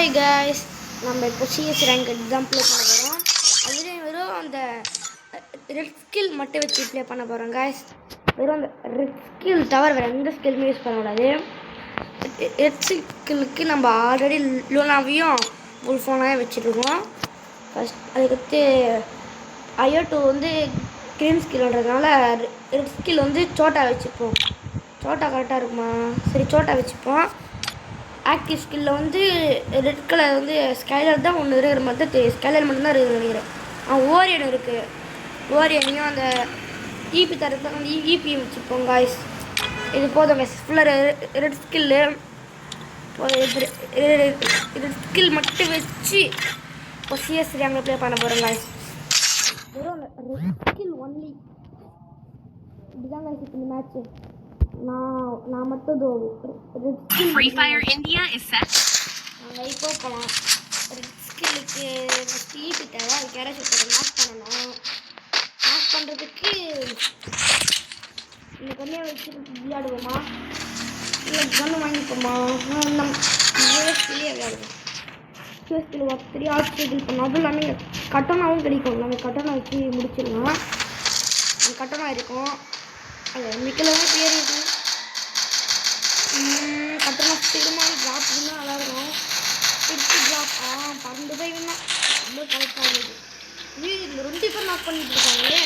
Hi guys, நம்ம இப்போ CS rank தான் ப்ளே பண்ண போகிறோம். அதுலேயும் வெறும் அந்த ரெட் ஸ்கில் மட்டும் வச்சு ப்ளே பண்ண போகிறோம் கைஸ். வெறும் அந்த ரெட் ஸ்கில் தவிர வேறு எந்த ஸ்கில்லுமே யூஸ் பண்ணக்கூடாது. ரெட் ஸ்கில்லுக்கு நம்ம ஆல்ரெடி லூனாவையும் உல்ஃபோனாக வச்சுருக்கோம். ஃபஸ்ட் அதுக்கடுத்து ஐயோ2 வந்து க்ரீன் ஸ்கில்ன்றதுனால ரெட் ஸ்கில் வந்து சோட்டா வச்சுப்போம். சோட்டா கரெக்டாக இருக்குமா? சரி, சோட்டா வச்சுப்போம். ஆக்டிவ் ஸ்கில்லில் வந்து ரெட் கலர் வந்து ஸ்கைலர் தான் ஒன்று இருக்கிற மாதிரி தான் தெரியும். ஸ்கைலர் மட்டும்தான் இருக்குதுன்னு நினைக்கிறேன். ஓரியன் இருக்குது. ஓரியனையும் அந்த ஈபி தரத்தை வந்து ஈபி வச்சுப்போம் காய்ஸ். இது போதும் கைஸ். ஃபுல்லாக ரெட் ஸ்கில்லு ரெட் ஸ்கில் மட்டும் வச்சு இப்போ சிஎஸ் ரேங்கில் ப்ளே பண்ண போகிறோம் காய்ஸ். வெறும் ரெட் ஸ்கில் ஒன்லி. இப்படிதான் காய்ஸ் இப்போ இந்த மேட்ச்சு. நான் மட்டும் Free Fire India is set. நாங்கள் இப்போ போகலாம். ரெட் ஸ்கில்லுக்கு ஈபி தேவை. அதுக்கு யாராச்சும் மேட்ச் பண்ணணும். மேட்ச் பண்ணுறதுக்கு இந்த கண்ணியை வச்சு விளையாடுவோமா இல்லை கன்று வாங்கிப்போமா? நம்ம யூஎஸ்பிலே விளையாடுவோம். யூஎஸ்பியில் ஒருத்தரி ஆக்சிஜன் பண்ணோம். அதுவும் இல்லாமல் இங்கே கட்டணாவும் கிடைக்கும். நம்ம கட்டணம் வச்சு முடிச்சிடலாம். கட்டணம் இருக்கும். அது மிக்கெல்லாம் பேர் இருக்கும். கட்டணம் திரும்ப ட்ராப் இருந்தால் நல்லாயிருக்கும். திருப்பி ட்ராப் பறந்து போய் வேணாம். ரொம்ப கரெக்டாக இருக்குது. இந்த 2 பேர் நாக் பண்ணிட்டு இருக்காங்களே.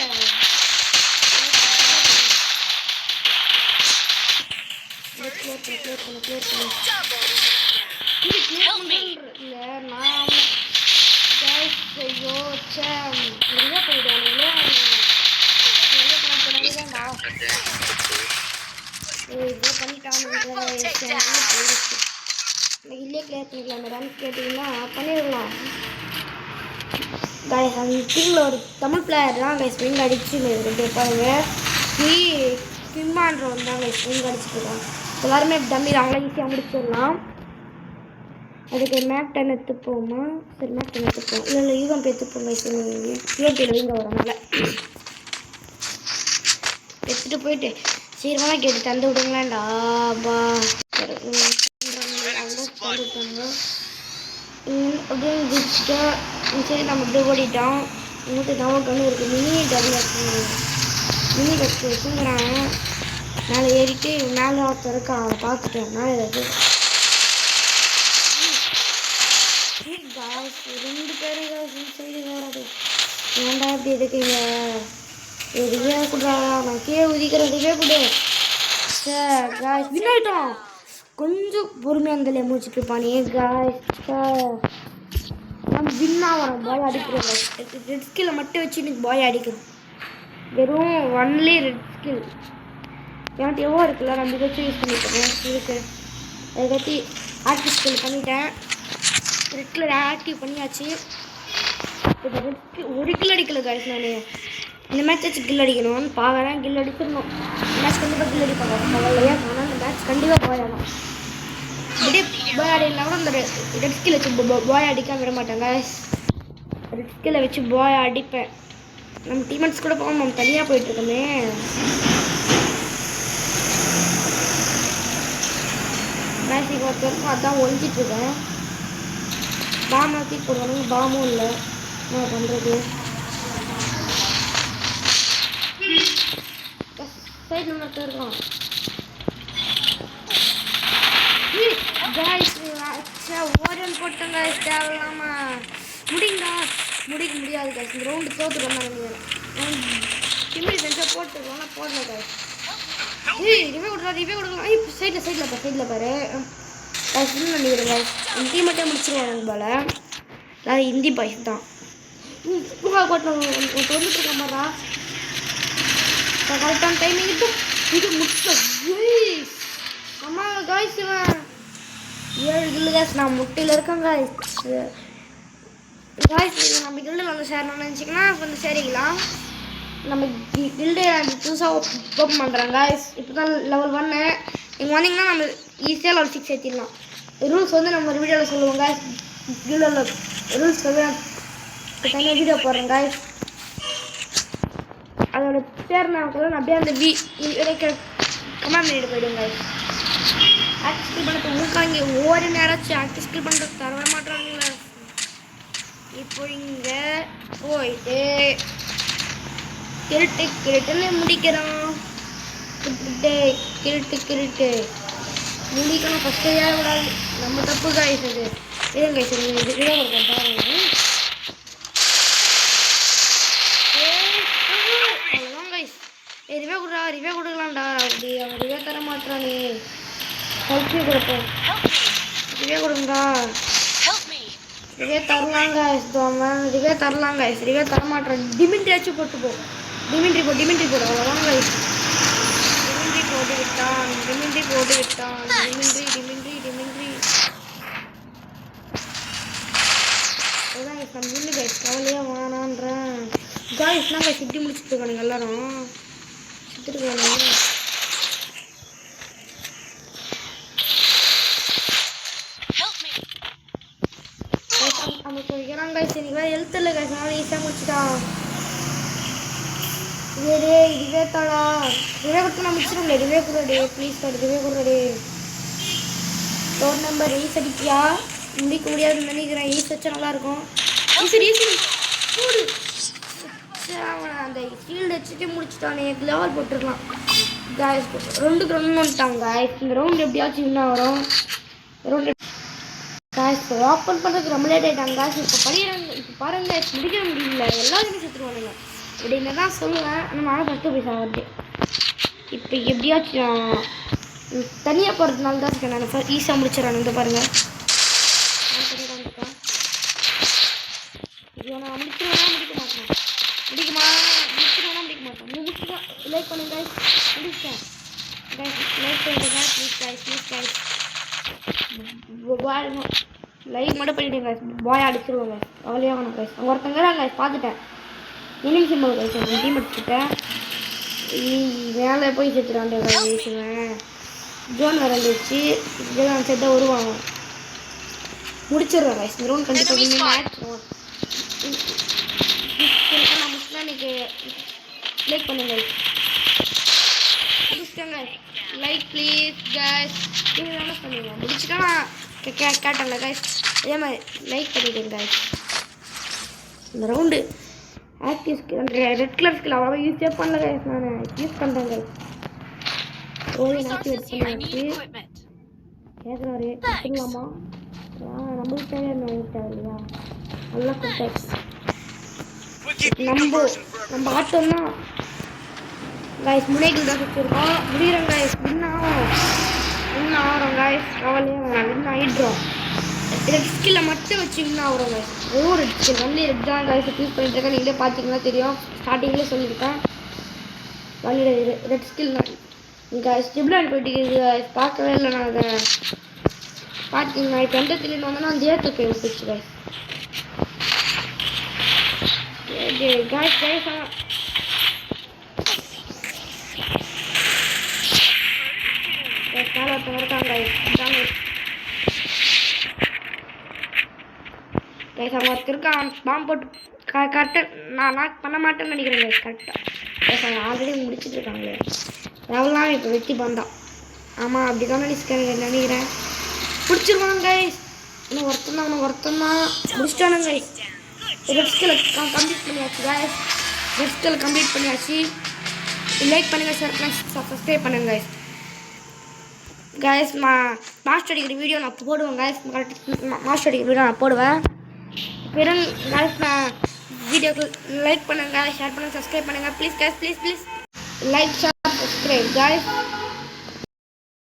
இல்லை நான் ஐயோ நிறைய போயிடுவாங்க. இதோ பண்ணிட்டாங்க. இல்லையே கிளியர் பண்ணிக்கலாம் மேடம் கேட்டிங்கன்னா பண்ணிடலாம் கைஸ். அந்த டீமில் ஒரு தமிழ் பிளேயர் தான் கைஸ் விங் அடிச்சு பாருங்க. சிம்மான்றவன் தான் கைஸ் விங் அடிச்சுருக்கான். எல்லாருமே டம்மி அவங்களாம் ஈஸியாக முடிச்சிடலாம். அதுக்கு மேப் 10 எடுத்துப்போமா? சரி, மேப் 10 எடுத்துப்போம். இல்லை ஈவன் போய் எடுத்துப்போம் கைஸ். ஈவன் பேர் விங்க வரனால எடுத்துகிட்டு போயிட்டு சீக்கிரமாக கேட்டு தந்து விடுங்களாண்டா பா. அப்படியே குதிச்சுட்டா சரி நம்ம அப்படியே ஓடிட்டோம். இங்கிட்ட நம்ம கண்ணு இருக்குது. மினி கட்டு வச்சுங்கிறான். மேலே ஏறிட்டு மேலே ஒருத்தர் இருக்கா. அவனை பார்த்துட்டேன். மேலே ஏதாவது 2 பேர் சைடு ஓடாது. ஏன்டா இப்படி இருக்கீங்க? எதுவே கொடுறா. நான் கீழே உதிக்கிறதுக்கே கொடு. சார் காய்ஸ் வின்னாயிட்டோம். கொஞ்சம் பொறுமையாக இருந்தாலே மூச்சுட்டு இருப்பானே காய்ஸ். நம்ம வின்னா வரோம். பாய் அடிக்கிறோம். ரெட் ஸ்கில்லை மட்டும் வச்சு இன்னைக்கு பாய் அடிக்கிறோம். வெறும் ஒன்லி ரெட் ஸ்கில். என்கிட்ட எவ்வளோ இருக்குல்ல நம்ம இதை வச்சு யூஸ் பண்ணிக்கிறேன். இருக்கு அதை பற்றி ஆக்டிவ் ஸ்கில் பண்ணிட்டேன். ரெட் கலர் ஆக்டிவ் பண்ணியாச்சு. இப்போ ரெட் ஸ்கில் ஒரு கில் அடிக்கல காய்ஸ். நான் இந்த மேட்ச் வச்சு கில் அடிக்கணும்னு பார்க்குறேன். கில் அடிச்சிடணும். மேட்ச் கண்டிப்பாக கில் அடிப்பாங்க பரவாயில்லையா? ஆனால் இந்த மேட்ச் கண்டிப்பாக பாய் ஆகணும். இப்படியே பாய் ஆடினா கூட அந்த ரெட் ஸ்கில் வச்சு பாய் அடிக்க விட மாட்டாங்க. ரெட் ஸ்கில்லை வச்சு பாய் அடிப்பேன். நம்ம டீமெண்ட்ஸ் கூட போகாமல் நம்ம தனியாக போயிட்டுருக்கோமே. மேட்ச் ஒருத்தருக்கும் அதான் ஒழிஞ்சிட்ருக்கேன். பாம் ஊற்றி போடுவானுங்க. பாமும் இல்லை. என்ன பண்ணுறது? சைடு மட்டும் இருக்கும். ஓரியன் போட்டேன் கைஸ். தேவையில்லாம முடிக்க முடியாது கைஸ். இந்த ரவுண்டு தோற்றுட்டு நினைக்கிறேன். கிம்மி கொஞ்சம் போட்டுருக்கோம். ஆனால் போடல கைஸ். ரிவே கொடுக்கலாம். இப்போ சைடில் பாரு கைஸ். இன்னும் நினைக்கிறேன் கைஸ். ஹிந்தி மட்டும் முடிச்சிருவாங்க போல. அதாவது ஹிந்தி பாய்ஸ் தான். வந்துட்டு இருக்க மாதிரா கரெக்டான டைமிங் இது முட்டை. அம்மா காய்ஸ் இவன் 7 கில்லு காய்ஸ். நான் முட்டையில் இருக்கேன் காய்ஸ். இது நம்ம கில்டில் வந்து சேரணும்னு நினச்சிங்கன்னா கொஞ்சம் சேரிக்கலாம். நம்ம கில்டே புதுசாக ஓப்பன் பண்ணுறேன் காய்ஸ். இப்போ தான் லெவல் 1. நீங்கள் வந்தீங்கன்னா நம்ம ஈஸியாக லெவல் 6 ஏற்றிடலாம். ரூல்ஸ் வந்து நம்ம ஒரு வீடியோவில் சொல்லுவோம் காய்ஸ். கில்டில் ரூல்ஸ் வந்து தனியாக வீடியோ போடுறேன் காய்ஸ். அதோட பேர் நான் அப்படியே அந்த கமெண்ட் பண்ணிட்டு போயிடுங்க. ஆக்ட் ஸ்கில் பண்ணுறது ஊக்காங்க ஒவ்வொரு நேராச்சும் ஆக்ட் ஸ்கில் பண்ணுறது தர மாட்டாங்களே. இப்போ இங்கே போயிட்டு கிருட்டுன்னு முடிக்கிறோம். கிருட்டு முடிக்கணும். ஃபஸ்ட்டு ஏன் விடாது நம்ம தப்பு காய்ஸ். அது ஏன் காய்ஸ் இதை கொடுப்போம் பாருங்க. அவ்வளோதான் காய்ஸ். ரிவே கொடுக்கலாம்டா. அப்படி அவன் ரிவே தர மாட்டானே. ஹெல்ப்பே கொடுப்போம். ரிவே கொடுங்கடா. ரிவே தரலாம் காய்ஸ். ரிவே தரலாம் காய்ஸ். ரிவே தர மாட்டான். டிமிண்ட்ரியாச்சும் போட்டு போ. டிமிண்ட்ரி போடு. அவ்வளோதான் காய்ஸ். டிமிண்ட்ரி போட்டு விட்டான். டிமிண்ட்ரி அதான் காய்ஸ் நம்ம இல்லை காய்ஸ். கவலையாக வேணான்றேன் காய்ஸ். நான் காய்ஸ் சுற்றி முடிச்சுட்டு இருக்கானுங்க எல்லாரும். சுற்றிட்டு இருக்கானுங்க. நம்ம சொல்லிக்கிறான் காய்ஸ். எனக்கு வேறு எழுத்து இல்லை காய்ஸ். நான் ஈஸியாக முடிச்சுட்டான். இதுவே தாடா. ரிவே கொடுத்து நான் முடிச்சிடும்ல. ரிவே கொடுறே ப்ளீஸ் தாடு. ரிவே கொடுறே. டோர் நம்பர் ஈஸ் அடிக்கியா? முடிக்க முடியாதுன்னு நினைக்கிறேன். ஈஸ் வச்சா நல்லாயிருக்கும். ஈஸி போடு. அந்த ஷீல்டு வச்சுட்டு முடிச்சுட்டானே. Level போட்டுருக்கலாம் guys. 2க்கு 2 வந்துட்டாங்க காய்ஸ். இந்த ரவுண்ட் எப்படியாச்சும் இன்னும் வரும். ரவுண்ட் காய்ஸ் ஓப்பன் பண்ணுறதுக்கு ரொம்ப லேட் ஆகிட்டாங்க காய்ஸ். இப்போ படிக்கிறாங்க. இப்போ பாருங்க முடிக்க முடியல. எல்லாருமே செத்துருவானுங்க அப்படின்னு தான் சொல்லுவேன். ஆனால் நானும் ஃபஸ்ட்டு போய் சாப்பிட்டு இப்போ எப்படியாச்சும் தனியாக போகிறதுனால தான் இருக்கேன். நான் ஈஸியாக முடிச்சிடறேன். இந்த பாருங்கள் நான் முடிச்சிருவேன்னா முடிக்க மாட்டேன். முடிச்சிருவேன்னா முடிக்க மாட்டேன். நீ முடிச்சுதான் லைக் பண்ணுங்க காய்ஸ். முடிச்சேன் காய்ஸ். லைக் பண்ணுங்க ப்ளீஸ் காய்ஸ். லைக் மட்டும் பண்ணிவிடுங்க காய்ஸ். பாய் அடிச்சிருவோம் காய்ஸ். கவலையாக வேணும் காய்ஸ். அங்கே ஒருத்தங்க தான் காய்ஸ் பார்த்துட்டேன். இனிமே சிம்பிள் காய்ஸ். டீம் அடிச்சுட்டேன். மேலே போய் செத்துறான் காய்ச்சுவேன். ஜோன் வரந்துச்சு. இதெல்லாம் செட்டாக வருவாங்க. முடிச்சிடுறேன் காய்ஸ். இந்த ரவுண்ட் கண்டிப்பாக மேட்ச் நான் முடிச்சுனா இன்றைக்கி லைக் பண்ணுங்க முடிச்சிட்டேங்க. Like please guys. நீங்கள் தானே பண்ணுங்க. முடிச்சுட்டா நான் கேட்டேன்ல காய்ஸ். அதே மாதிரி லைக் பண்ணிவிடுங்க காய்ஸ். இந்த ரவுண்டு ஆக்டிவ் ஸ்கில் அந்த ரெட் கலர் ஸ்கில் அவ்வளோ யூஸே பண்ணல காய்ஸ். நான் யூஸ் பண்ணுறேன் காய்ஸ். ஓகே ஆக்டிவேட் பண்ணியாச்சு. கேட்குறாரு சொல்லலாமா? நம்மளுக்கு தேவையான இல்லையா? நல்லா கொடுத்தாச்சு. நம்ம ஆட்டோம்னா காய்ஸ் முனைகள் தான் சுற்றிருக்கோம். முடிகிறோம் காய்ஸ். வின் ஆகிறோம் காய்ஸ். கவலையே வேணாம். வின் ஆகிடுறோம். ரெட் ஸ்கில்லை மட்டும் வச்சு வின் ஆகிறோம் காய்ஸ். வெறும் ரெட் ஸ்கில் வந்து ரெட் தான் காய்ஸ் யூஸ் பண்ணிட்டு இருக்கேன். நீங்களே பார்த்தீங்கன்னா தெரியும். ஸ்டார்டிங்லேயே சொல்லியிருக்கேன். வண்டியில் ரெட் ஸ்கில் தான் காய்ஸ். ஜிப்லான் போயிட்டு காய்ஸ். பார்க்கவே இல்லை நான் அதை. பார்த்தீங்கன்னா இப்போ எந்த திடீர்னு வந்தோன்னா அந்த ஏற்ற போய் விட்டுச்சு காய்ஸ். காய்ஸ் அவங்க ஒருத்தருக்கான் பாம்பு போட்டு கரெக்டாக நான் நாக் பண்ண மாட்டேன்னு நினைக்கிறேன் கைஸ். கரெக்டாக அவங்க ஆல்ரெடி முடிச்சுட்டு இருக்காங்களே. எவ்வளோலாம் இப்போ வெட்டி பண்ணான். ஆமாம் அப்படி தான் நினைக்கிறேன். பிடிச்சிருவாங்க கைஸ். இன்னும் ஒருத்தன் தான் முடிச்சிட்டானுங்க கைஸ். ரெட் ஸ்கில் கம்ப்ளீட் பண்ணியாச்சு கைஸ். ரெட் ஸ்கில் கம்ப்ளீட் பண்ணியாச்சு. லைக் பண்ணுங்கள், ஷேர் பண்ணுங்கள், சப்ஸ்கிரைப் பண்ணுங்கள் கைஸ். கைஸ் மாஸ்டர் அடிக்கிற வீடியோ நான் போடுவேன் கைஸ். மாஸ்டர் அடிக்கிற வீடியோ நான் போடுவேன். பிறகு கைஸ் நான் வீடியோக்கு லைக் பண்ணுங்கள், ஷேர் பண்ணுங்கள், சப்ஸ்கிரைப் பண்ணுங்கள் please guys. Please like, share, subscribe guys.